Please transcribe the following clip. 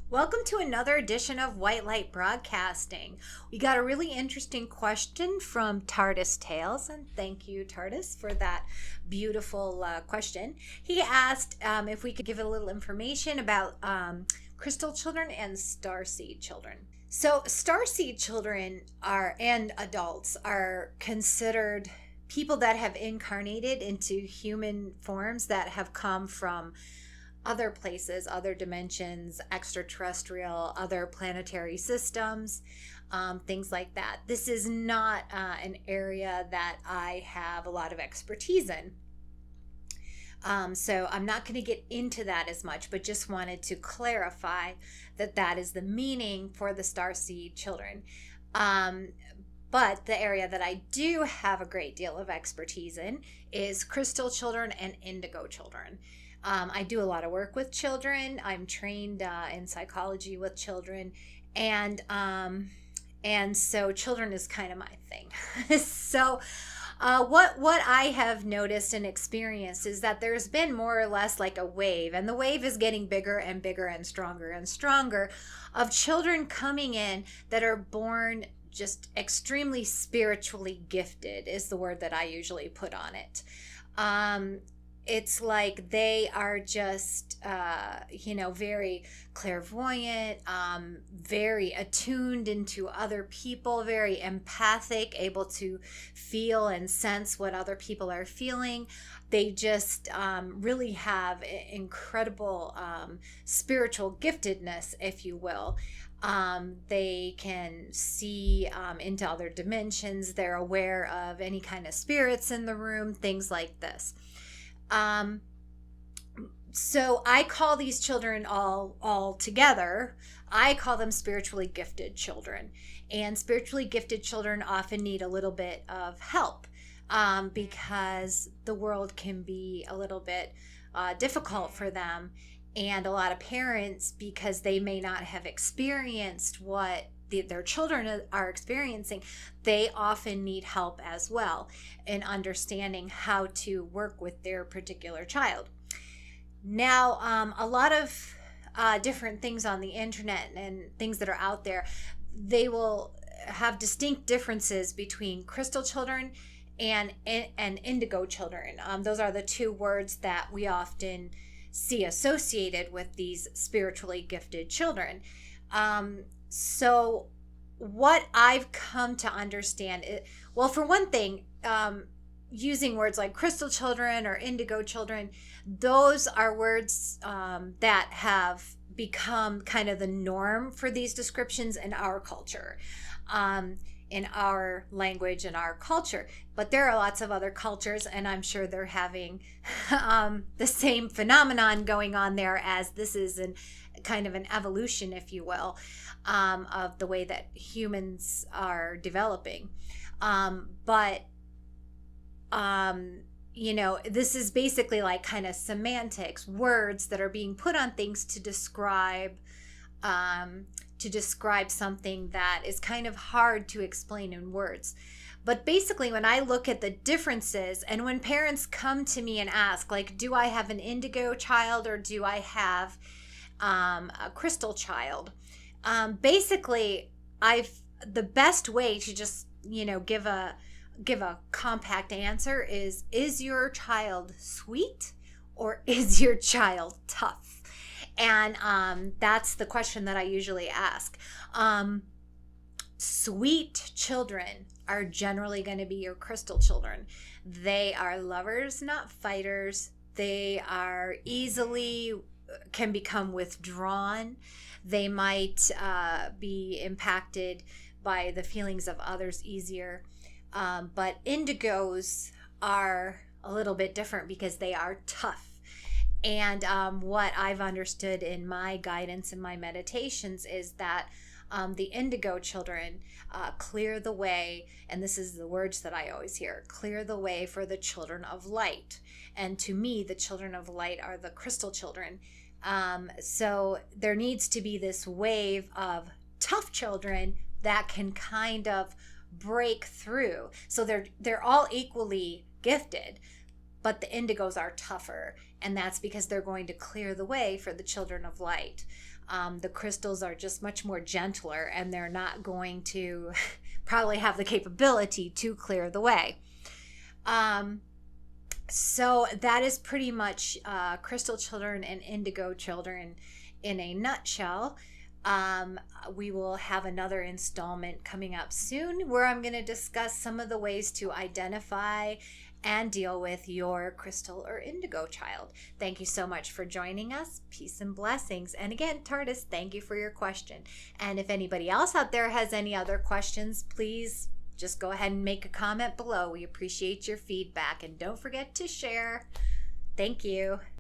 Welcome to another edition of White Light Broadcasting. We got a really interesting question from TARDIS Tales, and thank you, TARDIS, for that beautiful question. He asked if we could give a little information about crystal children and starseed children. So, starseed children and adults are considered people that have incarnated into human forms that have come from other places, other dimensions, extraterrestrial, other planetary systems, things like that. This is not an area that I have a lot of expertise in. So I'm not going to get into that as much, but just wanted to clarify that that is the meaning for the starseed children. But the area that I do have a great deal of expertise in is crystal children and indigo children. I do a lot of work with children. I'm trained in psychology with children, and so children is kind of my thing. So what I have noticed and experienced is that there's been more or less like a wave, and the wave is getting bigger and bigger and stronger of children coming in that are born just extremely spiritually gifted is the word that I usually put on it. It's like they are just, very clairvoyant, very attuned into other people, very empathic, able to feel and sense what other people are feeling. They just really have incredible spiritual giftedness, if you will. They can see into other dimensions. They're aware of any kind of spirits in the room, things like this. So I call these children all together. I call them spiritually gifted children, and spiritually gifted children often need a little bit of help, because the world can be a little bit difficult for them, and a lot of parents, because they may not have experienced what their children are experiencing, they often need help as well in understanding how to work with their particular child. Now, a lot of different things on the internet and things that are out there, they will have distinct differences between crystal children and indigo children. Those are the two words that we often see associated with these spiritually gifted children. So what I've come to understand, well, for one thing, using words like crystal children or indigo children, those are words that have become kind of the norm for these descriptions in our culture, in our language and our culture. But there are lots of other cultures, and I'm sure they're having the same phenomenon going on there, as this is kind of an evolution, if you will, of the way that humans are developing. This is basically like kind of semantics, words that are being put on things to describe something that is kind of hard to explain in words. But basically, when I look at the differences, and when parents come to me and ask, like, do I have an indigo child or do I have a crystal child? Basically, the best way to just, give a compact answer is your child sweet or is your child tough? And that's the question that I usually ask. Sweet children are generally going to be your crystal children. They are lovers, not fighters. They are can become withdrawn. They might be impacted by the feelings of others easier. But indigos are a little bit different because they are tough. And what I've understood in my guidance and my meditations is that the indigo children clear the way, and this is the words that I always hear, clear the way for the children of light. And to me, the children of light are the crystal children. So there needs to be this wave of tough children that can kind of break through. So they're all equally gifted, but the indigos are tougher, and that's because they're going to clear the way for the children of light. The crystals are just much more gentler, and they're not going to probably have the capability to clear the way. So that is pretty much crystal children and indigo children in a nutshell. We will have another installment coming up soon where I'm going to discuss some of the ways to identify and deal with your crystal or indigo child. Thank you so much for joining us. Peace and blessings. And again, Tardis, thank you for your question. And if anybody else out there has any other questions, please just go ahead and make a comment below. We appreciate your feedback, and don't forget to share. Thank you.